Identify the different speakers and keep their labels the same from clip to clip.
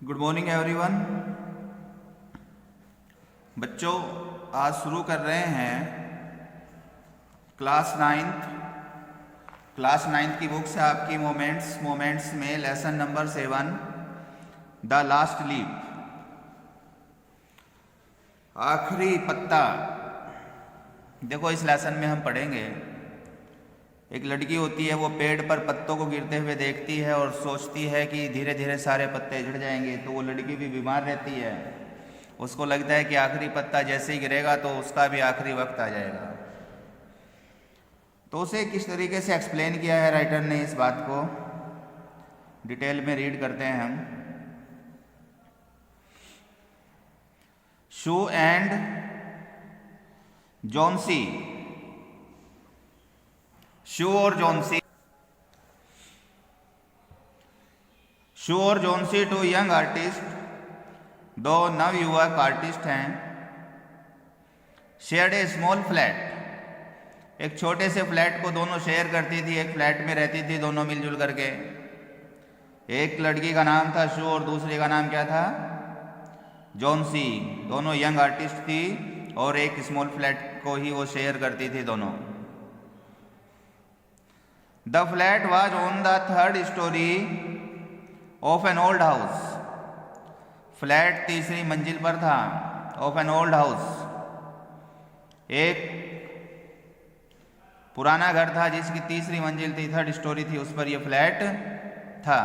Speaker 1: Good morning everyone. बच्चों, आज शुरू कर रहे हैं क्लास नाइन्थ की बुक से आपकी मोमेंट्स में lesson number 7 the last leaf, आखिरी पत्ता। देखो, इस लेसन में हम पढ़ेंगे एक लड़की होती है, वो पेड़ पर पत्तों को गिरते हुए देखती है और सोचती है कि धीरे धीरे सारे पत्ते झड़ जाएंगे। तो वो लड़की भी बीमार रहती है, उसको लगता है कि आखिरी पत्ता जैसे ही गिरेगा तो उसका भी आखिरी वक्त आ जाएगा। तो उसे किस तरीके से एक्सप्लेन किया है राइटर ने, इस बात को डिटेल में रीड करते हैं हम। शू एंड जॉन्सी, शू और जॉन्सी टू यंग आर्टिस्ट, दो नवयुवक आर्टिस्ट हैं। शेयर्ड ए स्मॉल फ्लैट, एक छोटे से फ्लैट को दोनों शेयर करती थी, एक फ्लैट में रहती थी दोनों मिलजुल करके। एक लड़की का नाम था शू और दूसरे का नाम क्या था, जॉन्सी। दोनों यंग आर्टिस्ट थी और एक स्मॉल फ्लैट को ही वो शेयर करती थी दोनों। The flat was on the third story of an old house. Flat तीसरी मंजिल पर था, of an old house, एक पुराना घर था जिसकी तीसरी मंजिल थी, थर्ड स्टोरी थी, उस पर यह फ्लैट था।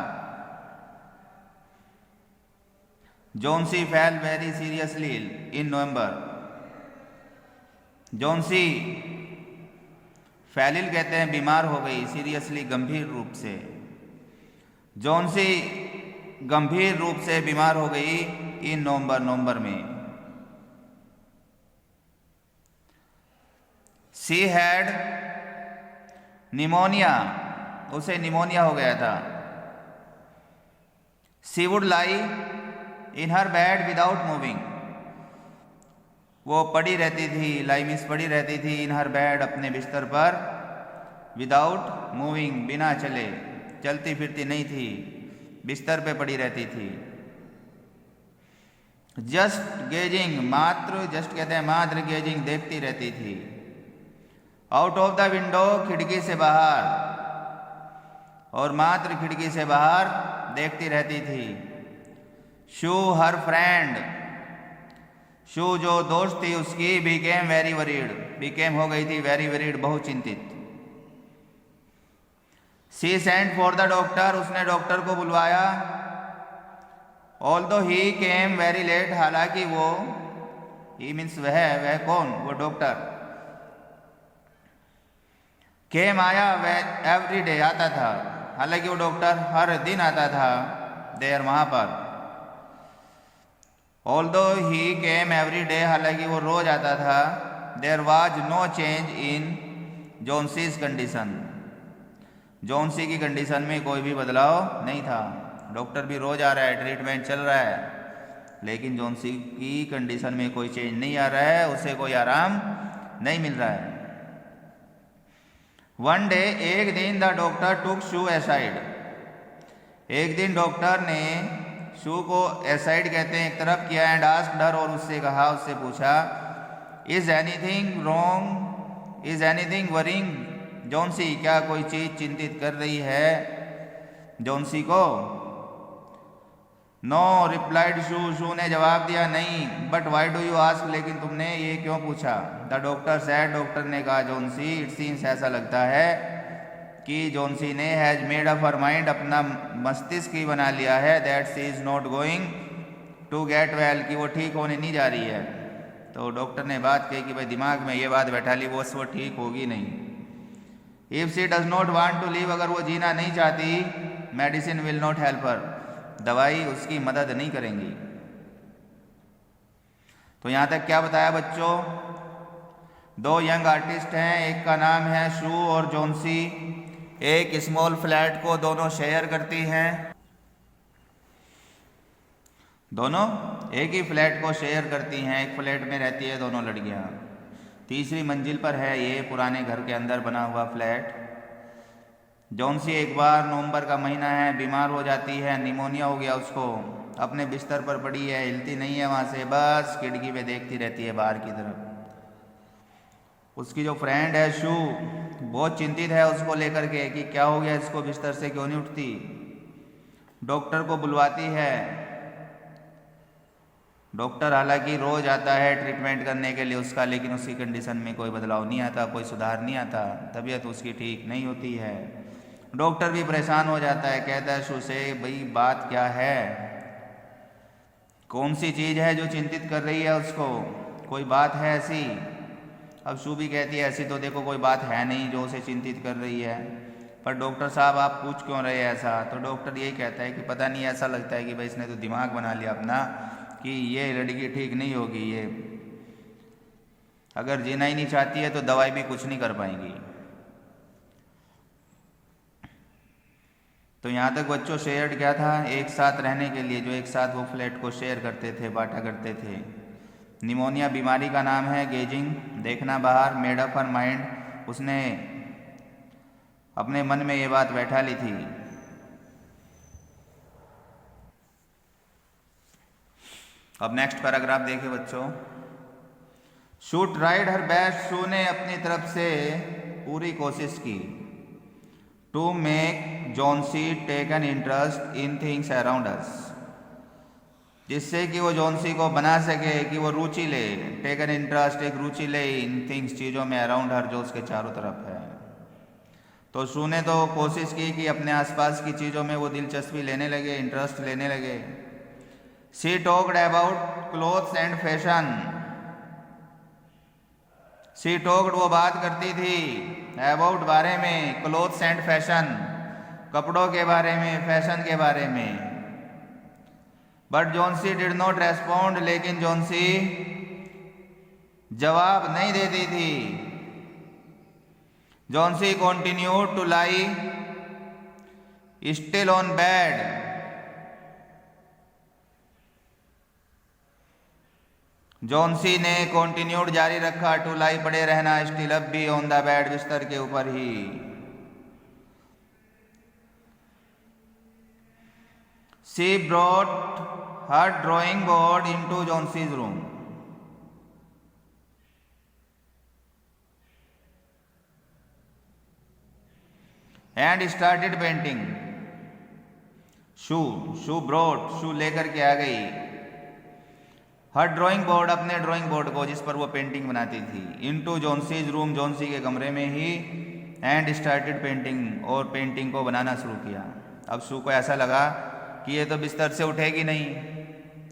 Speaker 1: Johnsy fell very seriously in November. Johnsy, fell ill कहते हैं बीमार हो गई, सीरियसली गंभीर रूप से। जॉन्सी गंभीर रूप से बीमार हो गई इन नवंबर में। सी हैड निमोनिया, उसे निमोनिया हो गया था। She would lie in her bed without moving, वो पड़ी रहती थी, लाई मीन्स पड़ी रहती थी, इन हर बेड अपने बिस्तर पर, विदाउट मूविंग बिना चले, चलती फिरती नहीं थी, बिस्तर पे पड़ी रहती थी। जस्ट गेजिंग, मात्र, जस्ट कहते हैं मात्र, गेजिंग देखती रहती थी। आउट ऑफ द विंडो, खिड़की से बाहर, और मात्र खिड़की से बाहर देखती रहती थी। शू हर फ्रेंड, शू जो दोस्त थी उसकी, बीकेम वेरी वरीड, बीकेम हो गई थी वेरी वरीड, बहुत चिंतित। She sent for the doctor, उसने डॉक्टर को बुलवाया। Although he came very late, हालांकि वो, ही मीन्स वह कौन, वो डॉक्टर, केम आया, वह एवरी डे आता था, हालांकि वो डॉक्टर हर दिन आता था, देर वहां पर। Although he came every day, हालांकि वो रोज आता था। There was no change in Johnsy's condition, Johnsy की कंडीशन में कोई भी बदलाव नहीं था। डॉक्टर भी रोज आ रहा है, ट्रीटमेंट चल रहा है, लेकिन जॉन्सी की कंडीशन में कोई चेंज नहीं आ रहा है, उसे कोई आराम नहीं मिल रहा है। वन डे, एक दिन, the doctor took shoe aside, एक दिन डॉक्टर ने शू को एसाइड कहते हैं, एक तरफ किया, एंड आस्क्ड हर, और उससे कहा, उससे पूछा, is anything wrong, is anything worrying Johnsy, क्या कोई चीज चिंतित कर रही है जॉन्सी को। नो रिप्लाइड शू, शू ने जवाब दिया, नहीं। But why do you ask, लेकिन तुमने ये क्यों पूछा। द डॉक्टर सैड, डॉक्टर ने कहा, जॉन्सी, इट सीम्स, ऐसा लगता है कि जॉन्सी ने has made up her mind, अपना मस्तिष्क ही बना लिया है, that she is not going to get well, कि वो ठीक होने नहीं जा रही है। तो डॉक्टर ने बात कही कि भाई दिमाग में ये बात बैठा ली, वो ठीक होगी नहीं। If she does not want to live, अगर वो जीना नहीं चाहती, medicine will not help her, दवाई उसकी मदद नहीं करेंगी। तो यहां तक क्या बताया बच्चों, दो यंग आर्टिस्ट हैं, एक का नाम है शू और जॉन्सी, एक स्मॉल फ्लैट को दोनों शेयर करती हैं, दोनों एक ही फ्लैट को शेयर करती हैं, एक फ्लैट में रहती है दोनों लड़कियां, तीसरी मंजिल पर है ये पुराने घर के अंदर बना हुआ फ्लैट। जॉन्सी एक बार, नवंबर का महीना है, बीमार हो जाती है, निमोनिया हो गया उसको, अपने बिस्तर पर पड़ी है, हिलती नहीं है वहाँ से, बस खिड़की पे देखती रहती है बाहर की तरफ। उसकी जो फ्रेंड है शू, बहुत चिंतित है उसको लेकर के कि क्या हो गया इसको, बिस्तर से क्यों नहीं उठती। डॉक्टर को बुलवाती है। डॉक्टर हालांकि रोज आता है ट्रीटमेंट करने के लिए उसका, लेकिन उसकी कंडीशन में कोई बदलाव नहीं आता, कोई सुधार नहीं आता, तबीयत उसकी ठीक नहीं होती है। डॉक्टर भी परेशान हो जाता है, कहता है शू से, भाई बात क्या है, कौन सी चीज़ है जो चिंतित कर रही है उसको, कोई बात है ऐसी। अब शू भी कहती है ऐसी तो देखो कोई बात है नहीं जो उसे चिंतित कर रही है, पर डॉक्टर साहब आप पूछ क्यों रहे हैं ऐसा। तो डॉक्टर यही कहता है कि पता नहीं, ऐसा लगता है कि भाई इसने तो दिमाग बना लिया अपना कि ये लड़की ठीक नहीं होगी, ये अगर जीना ही नहीं चाहती है तो दवाई भी कुछ नहीं कर पाएंगी। तो यहाँ तक बच्चों शेयर्ड क्या था, एक साथ रहने के लिए, जो एक साथ वो फ्लैट को शेयर करते थे, बांटा करते थे। निमोनिया बीमारी का नाम है, गेजिंग देखना बाहर, मेड अप हर माइंड, उसने अपने मन में ये बात बैठा ली थी। अब नेक्स्ट पैराग्राफ देखिए बच्चों। शू ट्राइड हर बेस्ट, शू ने अपनी तरफ से पूरी कोशिश की। To make Johnsy take an interest in things around us, जिससे कि वो जॉन्सी को बना सके कि वो रुचि ले, टेक एन इंटरेस्ट, एक रुचि ले इन थिंग्स, चीज़ों में, अराउंड हर, जो उसके चारों तरफ है। तो शू ने तो कोशिश की कि अपने आसपास की चीज़ों में वो दिलचस्पी लेने लगे, इंटरेस्ट लेने लगे। She talked about clothes and fashion, she talked वो बात करती थी, अबाउट बारे में, क्लोथ्स एंड फैशन कपड़ों के बारे में, फैशन के बारे में। But Johnsy did not respond, लेकिन जॉन्सी जवाब नहीं देती थी। Johnsy continued to lie still on bed, Johnsy ने कॉन्टिन्यूड जारी रखा, टू लाई पड़े रहना, स्टिल अब भी, ऑन द बेड बिस्तर के ऊपर ही। She brought her drawing board into Johnsy's room, and started painting. Sue brought, Sue लेकर के आ गई, हर ड्राइंग बोर्ड, अपने ड्राइंग बोर्ड को जिस पर वो पेंटिंग बनाती थी, इनटू जॉन्सीज रूम, जॉन्सी के कमरे में ही, एंड स्टार्टेड पेंटिंग, और पेंटिंग को बनाना शुरू किया। अब शू को ऐसा लगा कि ये तो बिस्तर से उठेगी नहीं,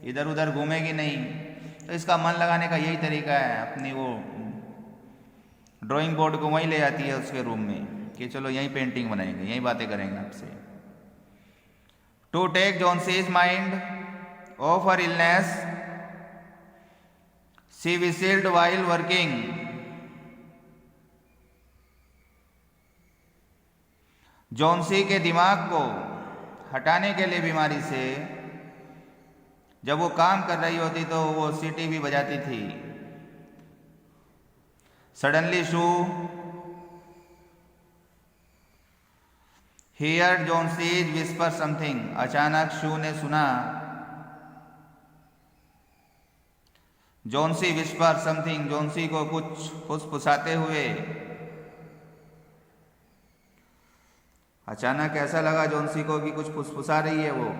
Speaker 1: इधर उधर घूमेगी नहीं, तो इसका मन लगाने का यही तरीका है, अपनी वो ड्राइंग बोर्ड को वहीं ले जाती है उसके रूम में कि चलो यहीं पेंटिंग बनाएंगे, यहीं बातें करेंगे आपसे। To take Johnsy's mind of her illness, she whistled while working, Johnsy के दिमाग को हटाने के लिए बीमारी से, जब वो काम कर रही होती तो वो सीटी भी बजाती थी। Suddenly shoe here Johnsy's whisper something, अचानक शू ने सुना जॉन्सी विस्पर समथिंग, जॉन्सी को कुछ फुसफुसाते हुए। अचानक ऐसा लगा जॉन्सी को कि कुछ फुसफुसा रही है वो।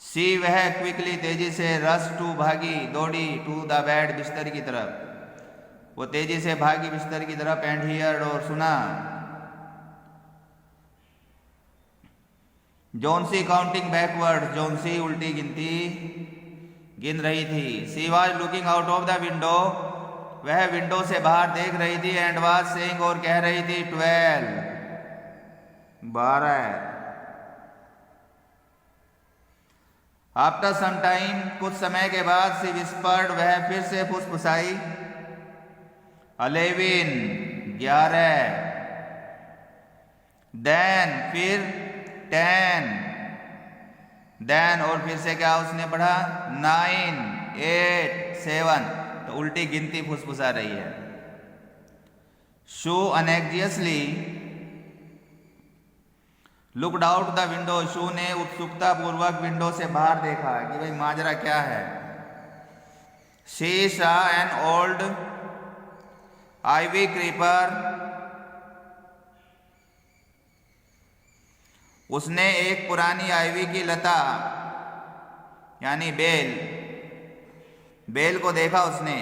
Speaker 1: सी, वह क्विकली, तेजी से, रस टू, भागी, दौड़ी, टू द बेड, बिस्तर की तरफ, वो तेजी से भागी बिस्तर की तरफ, एंड हियर्ड, और सुना, जॉन्सी काउंटिंग बैकवर्ड, जॉन्सी उल्टी गिनती गिन रही थी। She was looking out of the window, वह विंडो से बाहर देख रही थी, एंड वाज सेइंग, और कह रही थी, 12, 12। आफ्टर सम टाइम, कुछ समय के बाद, सी विस्पर्ड, वह फिर से फुसफुसाई, 11, 11, देन, फिर 10, देन, और फिर से क्या उसने पढ़ा, 9, 8, 7, तो उल्टी गिनती फुसफुसा रही है। शू अनएग्जियसली लुकड आउट द विंडो, शू ने उत्सुकता पूर्वक विंडो से बाहर देखा कि भाई माजरा क्या है। She saw an old ivy creeper, उसने एक पुरानी आइवी की लता यानी बेल को देखा उसने।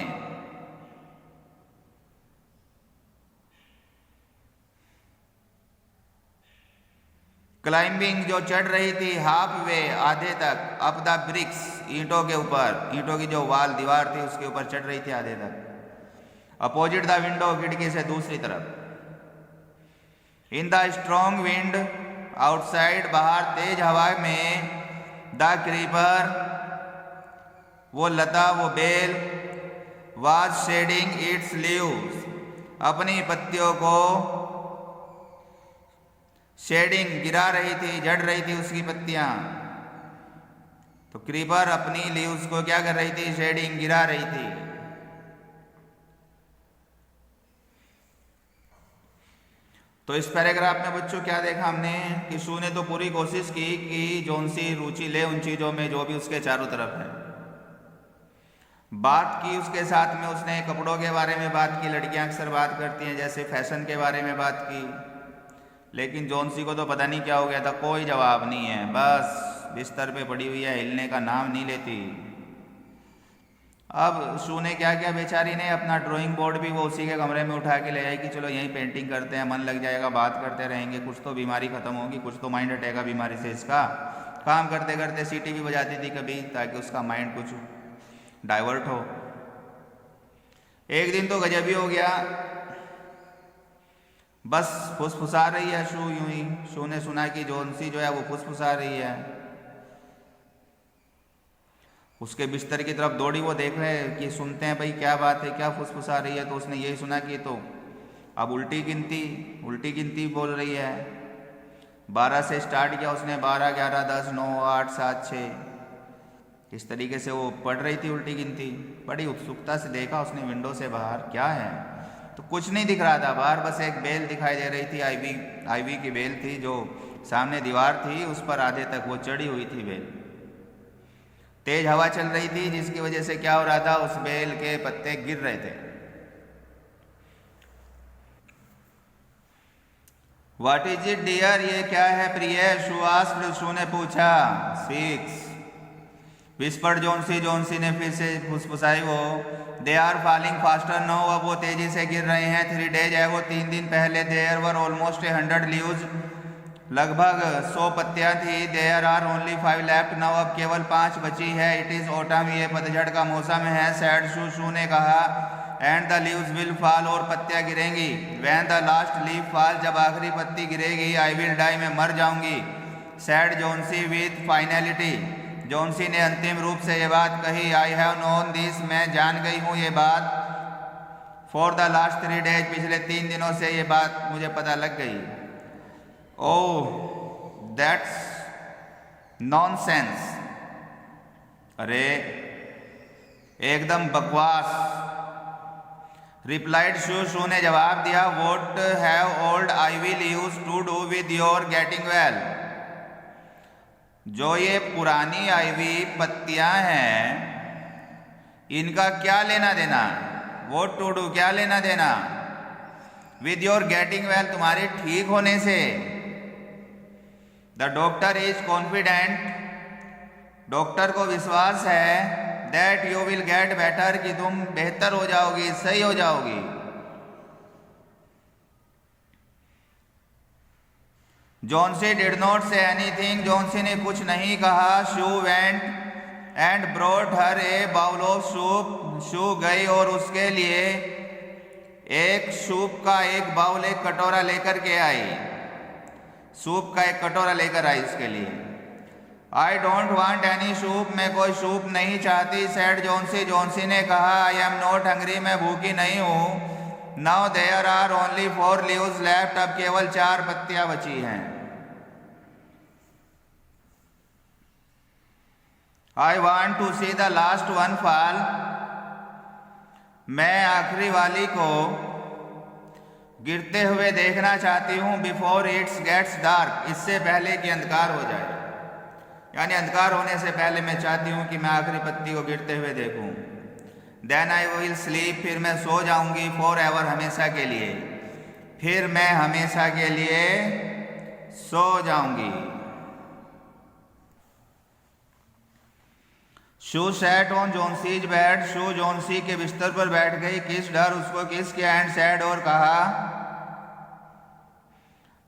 Speaker 1: क्लाइंबिंग, जो चढ़ रही थी, हाफ वे, आधे तक, अप द ब्रिक्स, ईंटों के ऊपर, ईंटों की जो वाल दीवार थी उसके ऊपर चढ़ रही थी आधे तक। अपोजिट द विंडो, खिड़की से दूसरी तरफ। In the strong wind outside, बाहर तेज हवा में, द क्रीपर, वो लता, वो बेल, वाज शेडिंग इट्स लीव्स, अपनी पत्तियों को शेडिंग, गिरा रही थी, झड़ रही थी उसकी पत्तियां। तो क्रीपर अपनी लीव्स को क्या कर रही थी? शेडिंग, गिरा रही थी। तो इस पैराग्राफ में बच्चों क्या देखा हमने कि शू ने तो पूरी कोशिश की कि जोनसी रुचि ले उन चीजों में जो भी उसके चारों तरफ है। बात की उसके साथ में, उसने कपड़ों के बारे में बात की, लड़कियां अक्सर बात करती हैं, जैसे फैशन के बारे में बात की। लेकिन जोनसी को तो पता नहीं क्या हो गया था, कोई जवाब नहीं है, बस बिस्तर पे पड़ी हुई है, हिलने का नाम नहीं लेती। अब शू ने क्या किया बेचारी ने, अपना ड्राइंग बोर्ड भी वो उसी के कमरे में उठा के ले आई कि चलो यहीं पेंटिंग करते हैं, मन लग जाएगा, बात करते रहेंगे, कुछ तो बीमारी खत्म होगी, कुछ तो माइंड हटेगा बीमारी से इसका। काम करते करते सीटी भी बजाती थी कभी, ताकि उसका माइंड कुछ डाइवर्ट हो। एक दिन तो गजब ही हो गया, बस फुसफुसा रही है शू यूं ही। शू ने सुना कि जोनसी जो है वो फुसफुसा रही है। उसके बिस्तर की तरफ दौड़ी, वो देख रहे कि सुनते हैं भाई क्या बात है, क्या फुसफुसा रही है। तो उसने यही सुना कि तो अब उल्टी गिनती बोल रही है। 12 से स्टार्ट किया उसने, 12, 11, 10, 9, 8, 7, 6, इस तरीके से वो पढ़ रही थी उल्टी गिनती। बड़ी उत्सुकता से देखा उसने विंडो से बाहर, क्या है? तो कुछ नहीं दिख रहा था बाहर, बस एक बेल दिखाई दे रही थी, आईवी की बेल थी, जो सामने दीवार थी उस पर आधे तक वो चढ़ी हुई थी बेल। तेज हवा चल रही थी जिसकी वजह से क्या हो रहा था, उस बेल के पत्ते गिर रहे थे। व्हाट इज इट डियर, ये क्या है प्रिय? शू ने पूछा। 6 विस्पर्ड जोनसी ने फिर से फुसफुसाई वो। They are falling faster now, अब वो तेजी से गिर रहे हैं। 3 days है वो 3 दिन पहले। देयर वर ऑलमोस्ट 100 लीव्स, लगभग 100 पत्तियां थी। There are only 5 left now, अब केवल 5 बची है। इट इज ऑटम, ये पतझड़ का मौसम है। सैड शू ने कहा। And the leaves will fall, और पत्तियां गिरेंगी। When the last leaf fall, जब आखिरी पत्ती गिरेगी। आई विल डाई, मैं मर जाऊंगी। Sad Johnsy with finality, Johnsy ने अंतिम रूप से ये बात कही। आई हैव नोन दिस, मैं जान गई हूँ ये बात। फॉर द लास्ट 3 days, पिछले 3 दिनों से ये बात मुझे पता लग गई। ओह दैट्स नॉनसेंस, अरे एकदम बकवास। रिप्लाइड शू ने जवाब दिया। What have old ivy leaves to do with your getting well, जो ये पुरानी आईवी पत्तियां हैं इनका क्या लेना देना? व्हाट टू डू, क्या लेना देना? विद योर गेटिंग वेल, तुम्हारे ठीक होने से। The doctor is confident, doctor को विश्वास है। That you will get better, कि तुम बेहतर हो जाओगी, सही हो जाओगी। Johnsy did not say anything, Johnsy ने कुछ नहीं कहा। Sue went and brought her a bowl of soup, Sue गई और उसके लिए एक सूप का एक बाउल, एक कटोरा लेकर के आई। सूप का एक कटोरा लेकर आई उसके लिए। I don't want any soup, मैं कोई सूप नहीं चाहती। सैड जोनसी, जोनसी ने कहा। आई एम नॉट हंग्री, मैं भूखी नहीं हूँ। Now there are only 4 leaves left, अब केवल 4 पत्तियां बची हैं। I want to see the last one fall, मैं आखिरी वाली को गिरते हुए देखना चाहती हूँ बिफोर इट्स गेट्स डार्क, इससे पहले कि अंधकार हो जाए। यानी अंधकार होने से पहले मैं चाहती हूँ कि मैं आखिरी पत्ती को गिरते हुए देखूँ। देन आई विल स्लीप, फिर मैं सो जाऊंगी, फॉर एवर, हमेशा के लिए, फिर मैं हमेशा के लिए सो जाऊंगी। शू सैट ऑन जोन्सीज बेड, शू जोन्सी के बिस्तर पर बैठ गई, किस डर, उसको किस किया, एंड सैड, और कहा,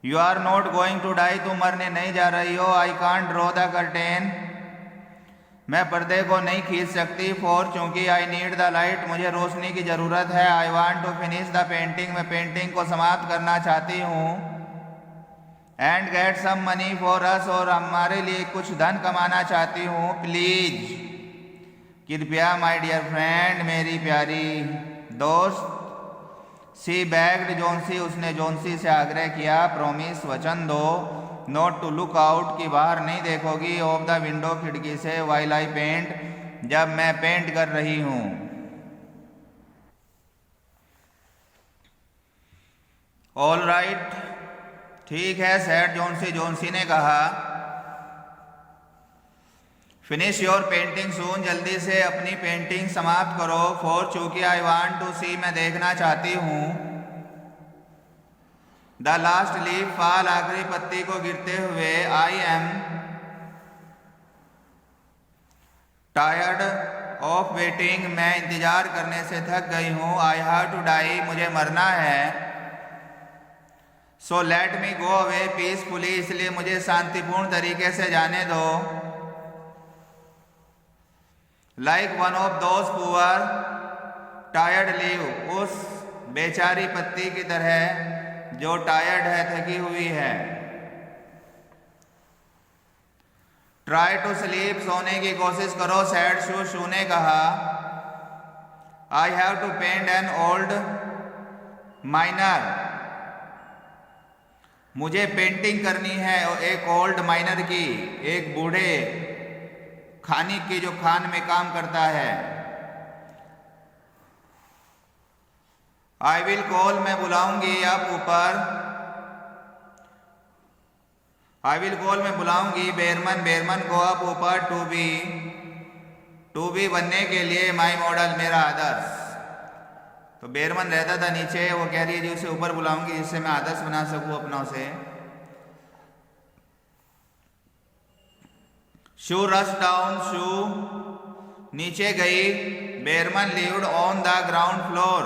Speaker 1: you are not going to die, तुम मरने नहीं जा रही हो। I can't draw the curtain, मैं पर्दे को नहीं खींच सकती, फॉर, चूंकि, आई नीड द लाइट, मुझे रोशनी की जरूरत है। I want to finish the painting, मैं पेंटिंग को समाप्त करना चाहती हूँ। And get some money for us, और हमारे लिए कुछ धन कमाना चाहती हूँ। प्लीज, कृपया, माय डियर फ्रेंड, मेरी प्यारी दोस्त। सी बैग्ड जोन्सी, उसने जोन्सी से आग्रह किया, प्रोमिस, वचन दो, नॉट टू लुक आउट, की बाहर नहीं देखोगी, ऑफ द विंडो, खिड़की से, वाइल आई पेंट, जब मैं पेंट कर रही हूँ। ऑल राइट, ठीक है, सैड जोन्सी, जोन्सी ने कहा। फिनिश योर पेंटिंग सून, जल्दी से अपनी पेंटिंग समाप्त करो। फॉर, चूंकि, आई वांट टू सी, मैं देखना चाहती हूँ। द लास्ट लीफ फॉल, आखिरी पत्ती को गिरते हुए। I am tired of waiting, मैं इंतजार करने से थक गई हूँ। आई हैव टू डाई, मुझे मरना है। So let me go away peacefully, इसलिए मुझे शांतिपूर्ण तरीके से जाने दो। Like one of those poor tired leave, उस बेचारी पत्ती की तरह जो टायर्ड है, थकी हुई है। ट्राई टू स्लीप, सोने की कोशिश करो। सैड शू, शू ने कहा। I have to paint an old miner, मुझे पेंटिंग करनी है एक ओल्ड माइनर की, एक बूढ़े खानी की जो खान में काम करता है। आई विल कॉल, मैं बुलाऊंगी, आप ऊपर। आई विल कॉल, मैं बुलाऊंगी, बेरमन, बेरमन को आप ऊपर। टू बी बनने के लिए, माई मॉडल, मेरा आदर्श। तो बेरमन रहता था नीचे, वो कह रही है जी उसे ऊपर बुलाऊंगी जिससे मैं आदर्श बना सकूं अपनों से। शू रश डाउन, शू नीचे गई। Behrman lived on the ground floor,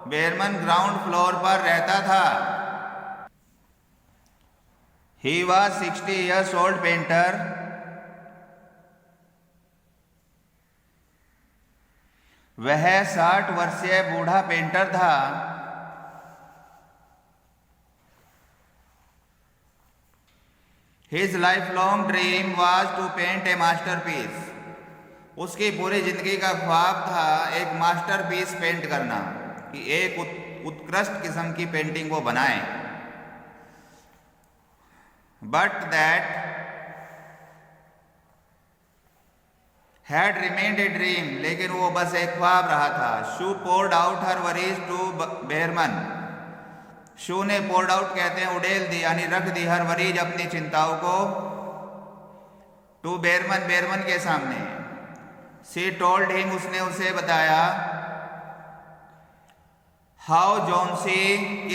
Speaker 1: Behrman ground floor पर रहता था। He was 60 years old painter, वह 60 वर्षीय बूढ़ा पेंटर था। His lifelong dream was to paint a masterpiece, उसकी पूरी जिंदगी का ख्वाब था एक मास्टरपीस पेंट करना, कि एक उत्कृष्ट किस्म की पेंटिंग वो बनाए। But that had remained a dream, लेकिन वो बस एक ख्वाब रहा था। Sue poured out her worries to Behrman, Sue ने पोर्ड आउट कहते हैं उड़ेल दी, यानी रख दी, हर वरीज अपनी चिंताओं को, टू बेरमन, बेरमन के सामने। सी टोल्ड हिम, उसने उसे बताया। हाउ जोन्सी,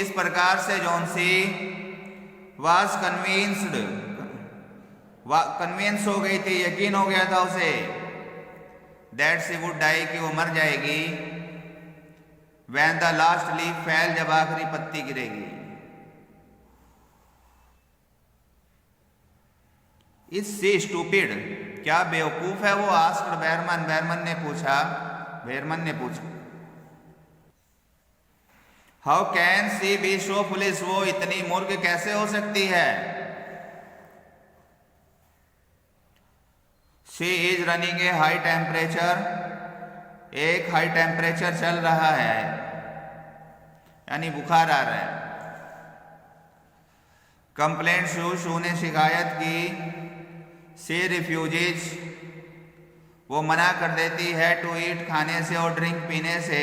Speaker 1: इस प्रकार से जोन्सी वाज कन्विंस्ड, कन्विंस हो गई थी, यकीन हो गया था उसे, दैट शी वुड डाई, कि वो मर जाएगी। When the last leaf fell, जब आखिरी पत्ती गिरेगी। Is she stupid, क्या बेवकूफ है वो? आस्क्ड बेरमन, बेरमन ने पूछा, बेरमन ने पूछा। How can she be so foolish, वो इतनी मूर्ख कैसे हो सकती है? She is running a high temperature, एक हाई टेम्परेचर चल रहा है, यानी बुखार आ रहा है। कंप्लेंट शू, शू ने शिकायत की। सी रिफ्यूजेज, वो मना कर देती है, टू ईट, खाने से, और ड्रिंक, पीने से।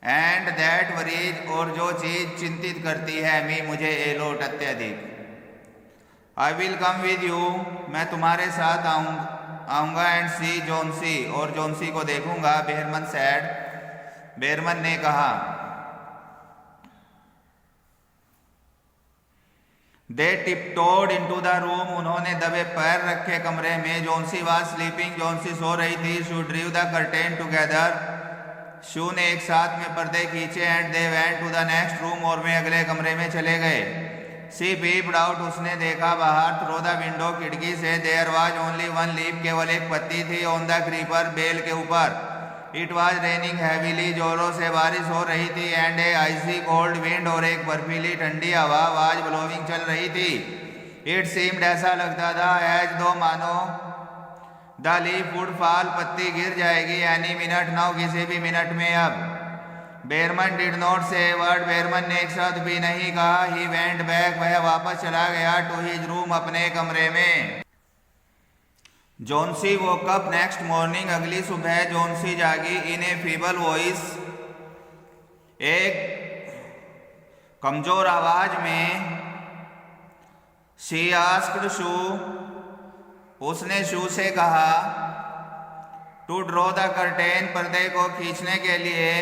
Speaker 1: एंड दैट वरीज, और जो चीज चिंतित करती है, मी मुझे, एलोट अत्यधिक। I will come with you, मैं तुम्हारे साथ आऊंगा, एंड सी जोन्सी, और जोन्सी को देखूंगा। बेरमन सैड, बेरमन ने कहा। दे टिपटोड इनटू द रूम, उन्होंने दबे पैर रखे कमरे में। जोन्सी वाज स्लीपिंग, जोन्सी सो रही थी। Sue drew the curtain together, Sue ने एक साथ में पर्दे खींचे। And they went to the next room, और वे अगले कमरे में चले गए। सी पीप्ड आउट, उसने देखा बाहर। थ्रू द विंडो, खिड़की से। There was only one leaf, केवल एक पत्ती थी। ऑन द क्रीपर, बेल के ऊपर। इट वॉज रेनिंग हैवीली, जोरों से बारिश हो रही थी। And a icy cold wind, और एक बर्फीली ठंडी हवा वाज ब्लोइंग, चल रही थी। इट सीम्ड, ऐसा लगता था, एज दो मानो द लीफ वुड फॉल, पत्ती गिर जाएगी। एनी मिनट नाउ, किसी भी मिनट में अब। बेरमन डिड नॉट से वर्ड, बेरमन ने एक शब्द भी नहीं कहा। ही वेंट बैक, वह वापस चला गया। टू हिज रूम, अपने कमरे में। जोन्सी वो कप नेक्स्ट मॉर्निंग, अगली सुबह जोन्सी जागी। इन ए फीबल वॉइस, एक कमजोर आवाज में। शी आस्क्ड शू, उसने शू से कहा। टू ड्रॉ द कर्टेन, पर्दे को खींचने के लिए।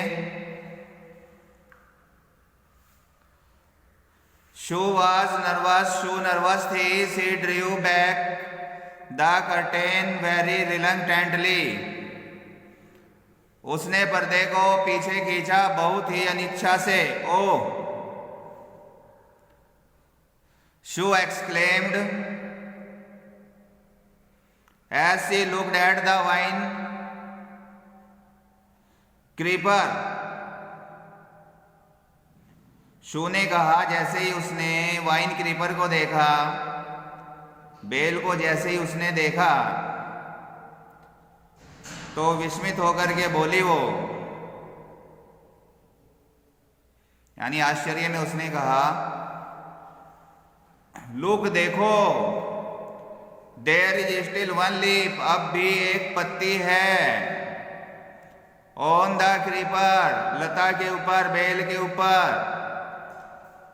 Speaker 1: Sue was nervous, Sue nervous थी। She drew back the curtain very reluctantly, उसने पर्दे को पीछे खींचा बहुत ही अनिच्छा से। Oh, Sue exclaimed as she looked at the vine creeper, Sue ने कहा जैसे ही उसने वाइन क्रीपर को देखा, बेल को जैसे ही उसने देखा, तो विस्मित होकर के बोली वो, यानी आश्चर्य में उसने कहा, लुक देखो, there is still one leaf, अब भी एक पत्ती है। ऑन द क्रीपर, लता के ऊपर, बेल के ऊपर।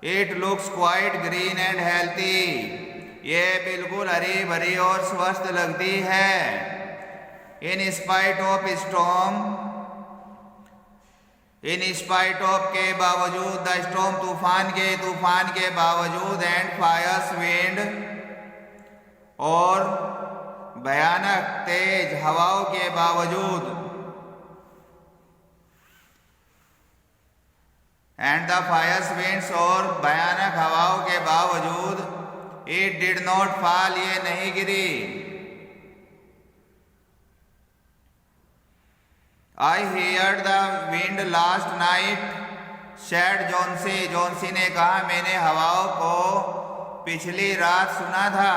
Speaker 1: It looks quite green and healthy, ये बिल्कुल हरी भरी और स्वस्थ लगती है। In spite of storm, in spite of के बावजूद, द स्टॉर्म तूफान के बावजूद, एंड फायर्स विंड, और भयानक तेज हवाओं के बावजूद, एंड द फायर्स विंड्स, और भयानक हवाओं के बावजूद, इट डिड नॉट फॉल, ये नहीं गिरी। I heard the wind last night, said Johnsy, Johnsy ने कहा मैंने हवाओं को पिछली रात सुना था।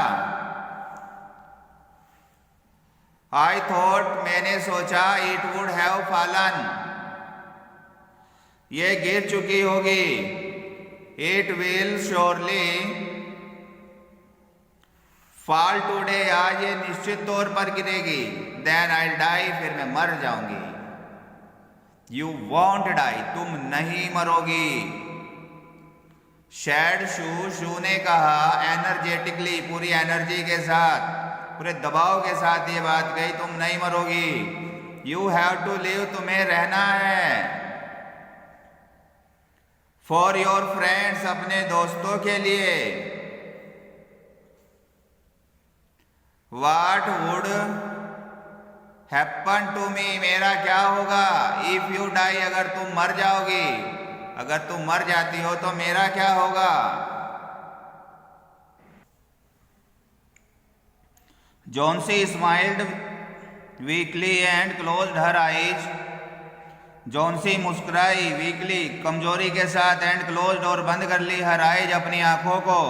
Speaker 1: आई थॉट, मैंने सोचा, इट वुड हैव फॉलन, ये गिर चुकी होगी। It will surely fall today, आज ये निश्चित तौर पर गिरेगी। देन आई डाई, फिर मैं मर जाऊंगी। यू वॉन्ट डाई, तुम नहीं मरोगी। शैड शू, शू ने कहा एनर्जेटिकली, पूरी एनर्जी के साथ, पूरे दबाव के साथ ये बात कही, तुम नहीं मरोगी। यू हैव टू लिव, तुम्हें रहना है। फॉर योर फ्रेंड्स, अपने दोस्तों के लिए। What would happen to me, मेरा क्या होगा। If you die, अगर तुम मर जाओगी, अगर तुम मर जाती हो तो मेरा क्या होगा। Johnsy smiled weakly and closed her eyes, Johnsy मुस्कुराई वीकली, कमजोरी के साथ, एंड क्लोज्ड, और बंद कर ली, हर आईज, अपनी आंखों को।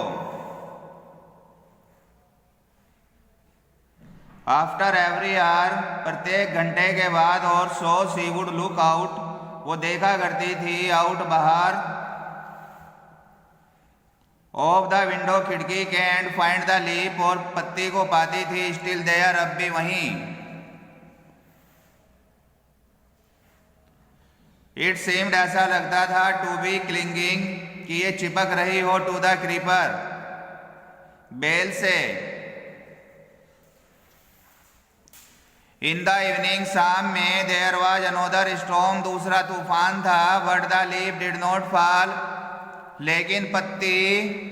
Speaker 1: आफ्टर एवरी आवर, प्रत्येक घंटे के बाद, और so she would look out, वो देखा करती थी, आउट, बाहर, ऑफ द विंडो, खिड़की के, एंड फाइंड द लीफ, और पत्ती को पाती थी, स्टिल देयर, अब भी वहीं। इट सीम्ड, ऐसा लगता था, टू बी क्लिंगिंग, कि ये चिपक रही हो, टू द क्रीपर, बेल से। इन द इवनिंग, शाम में, देयर वॉज अनोदर स्टॉर्म, दूसरा तूफान था, but the leaf did not fall, लेकिन पत्ती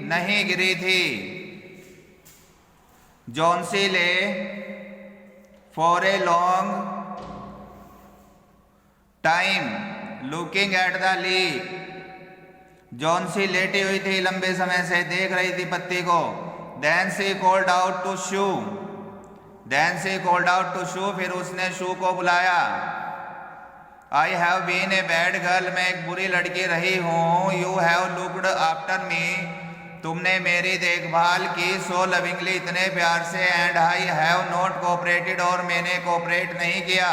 Speaker 1: नहीं गिरी थी। Johnsy lay for a long time looking at the leaf, Johnsy लेटी हुई थी, लंबे समय से देख रही थी पत्ती को। Then she called out to Sue, then she called out to Sue, फिर उसने शू को बुलाया। I have been a bad girl, मैं एक बुरी लड़की रही हूँ। You have looked after me, तुमने मेरी देखभाल की, सो लविंगली, इतने प्यार से, and I have not cooperated, और मैंने कोऑपरेट नहीं किया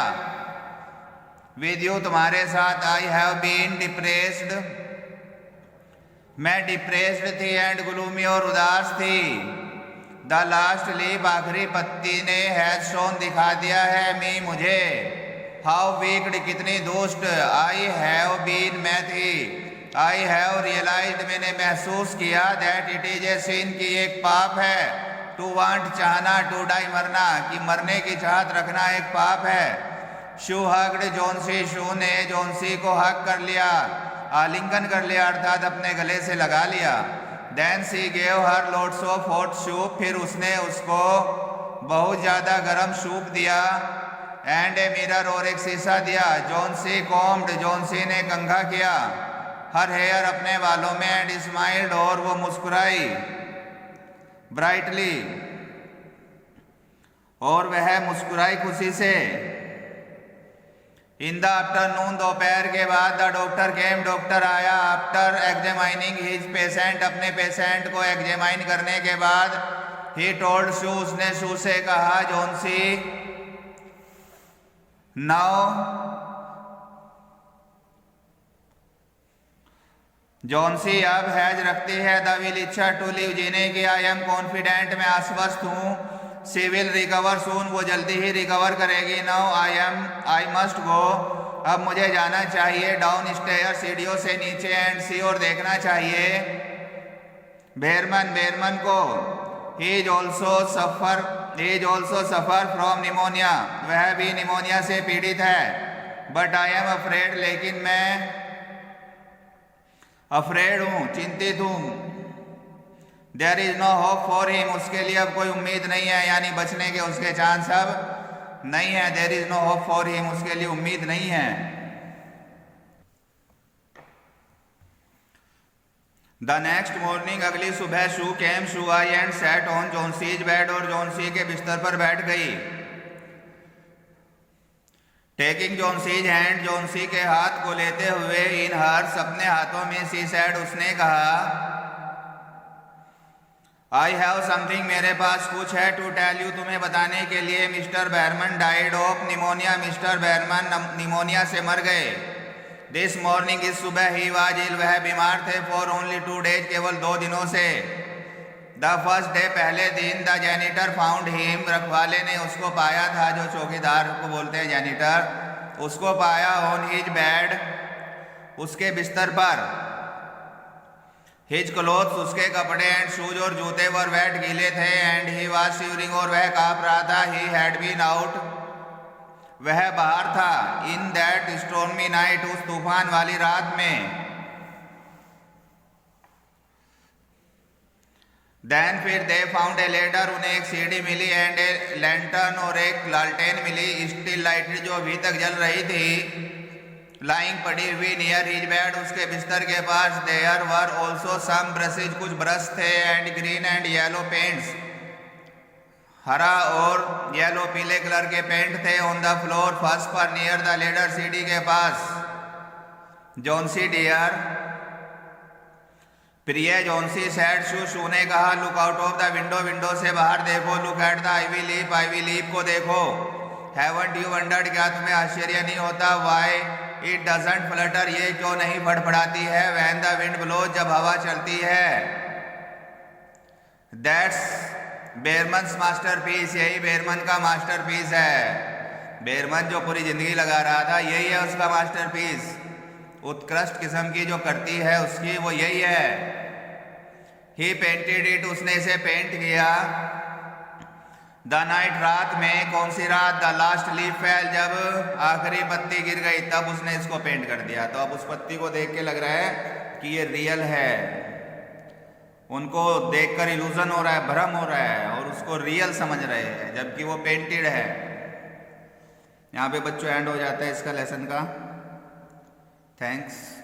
Speaker 1: विद यू, तुम्हारे साथ। आई हैव बीन डिप्रेस्ड, मैं डिप्रेस्ड थी, एंड ग्लूमी, और उदास थी। द लास्ट लीफ, आखिरी पत्ती ने, हैज शोन, दिखा दिया है, मी, मुझे, हाउ वीक्ड, कितनी दुष्ट, आई हैव बीन, मैं थी, आई हैव रियलाइज्ड, मैंने महसूस किया, दैट इट इज ए सिन, की एक पाप है, टू वांट, चाहना, टू डाई, मरना, कि मरने की चाहत रखना एक पाप है। शू हग्ड जोन्सी, शू ने जोन्सी को हक कर लिया, आलिंगन कर लिया, अर्थात अपने गले से लगा लिया। Then she gave her lots of hot soup, फिर उसने उसको बहुत ज़्यादा गर्म सूप दिया। एंड ए मिरर, और एक शीशा दिया। जोन्सी कॉम्ड, जोन्सी ने कंघा किया, हर हेयर, अपने बालों में, एंड स्माइल्ड, और वो मुस्कुराई, ब्राइटली, और वह मुस्कुराई खुशी से। इन द आफ्टरनून, दोपहर के बाद, द डॉक्टर केम, डॉक्टर आया। आफ्टर एग्जामाइनिंग हिज पेशेंट, अपने पेशेंट को एग्जामाइन करने के बाद, ही टोल्ड शू, उसने शू से कहा, जोन्सी नाउ, जोन्सी अब हैज रखती है, द विल, इच्छा, टू लिव, जीने की। आई एम कॉन्फिडेंट, मैं आश्वस्त हूँ। सी विल रिकवर सून, वो जल्दी ही रिकवर करेगी। नाउ आई मस्ट गो, अब मुझे जाना चाहिए। डाउन स्टेयर, सीढ़ियों से नीचे, एंड सी, और देखना चाहिए। बेरमन, बेरमन को। He is also suffer from pneumonia, वह भी निमोनिया से पीड़ित है। बट आई एम अफ्रेड, लेकिन मैं अफ्रेड हूँ, चिंतित हूँ। There is no hope for him, उसके लिए अब कोई उम्मीद नहीं है, यानी बचने के उसके चांस अब नहीं है। There is no hope for him, उसके लिए उम्मीद नहीं है। द नेक्स्ट मॉर्निंग, अगली सुबह, शू केम, शू आई, एंड सैट ऑन जोन्सीज बेड, और जोन्सी के बिस्तर पर बैठ गई। टेकिंग जोन्सीज हैंड, जोन्सी के हाथ को लेते हुए, इन हर्स, अपने हाथों में, सी सैड, उसने कहा, आई हैव समथिंग, मेरे पास कुछ है, टू टेल यू, तुम्हें बताने के लिए। Mister Behrman died of pneumonia, mister Behrman pneumonia से मर गए। दिस मॉर्निंग, इस सुबह, ही वाज इल, वह बीमार थे, फॉर ओनली 2 डेज, केवल 2 दिनों से। द फर्स्ट डे, पहले दिन, द जैनिटर फाउंड हिम, रखवाले ने उसको पाया था, जो चौकीदार को बोलते हैं जैनिटर, उसको पाया, ऑन हिज बेड, उसके बिस्तर पर। हिज क्लोथ्स, उसके कपड़े, एंड शूज, और जूते, वर वेट, गीले थे। एंड ही वाज शिवरिंग, और वह कांप रहा था। ही हैड बीन आउट, वह बाहर था। इन दैट स्टॉर्मी नाइट, उस तूफान वाली रात में। देन, फिर, दे फाउंड ए लेडर, उन्हें एक सीढ़ी मिली, एंड ए लैंटर्न, और एक लालटेन मिली, स्टिल लाइटेड, जो अभी तक जल रही थी, लाइंग, पड़ी हुई, नियर हिज बेड, उसके बिस्तर के पास। There were also some brushes, कुछ ब्रश थे, and green and yellow paints, हरा और येलो, पीले कलर के पेंट थे। ऑन द फ्लोर, फर्श पर, नियर द लेडर, सीढ़ी के पास। जोन्सी डियर, प्रिय जोन्सी सैड, शू, शू ने कहा, look out of the window, window से बाहर देखो। Look at the ivy leaf, ivy leaf को देखो। हैवंट यू वंडर्ड, क्या तुम्हें आश्चर्य नहीं होता? वाई इट डजंट फ्लटर, ये क्यों नहीं फड़फड़ाती है? व्हेन द विंड ब्लोज, जब हवा चलती है। दैट्स बेरमन्स मास्टरपीस, यही बेरमन का मास्टरपीस है। बेरमन जो पूरी जिंदगी लगा रहा था, यही है उसका मास्टरपीस। उत्कृष्ट किस्म की जो करती है उसकी वो यही है। ही पेंटेड इट, उसने इसे पेंट किया। द नाइट, रात में, कौन सी रात? द लास्ट लीफ फेल, जब आखिरी पत्ती गिर गई तब उसने इसको पेंट कर दिया। तो अब उस पत्ती को देख के लग रहा है कि ये रियल है, उनको देखकर इल्यूजन हो रहा है, भ्रम हो रहा है और उसको रियल समझ रहे हैं जबकि वो पेंटेड है। यहाँ पे बच्चों एंड हो जाता है इसका लेसन का। थैंक्स।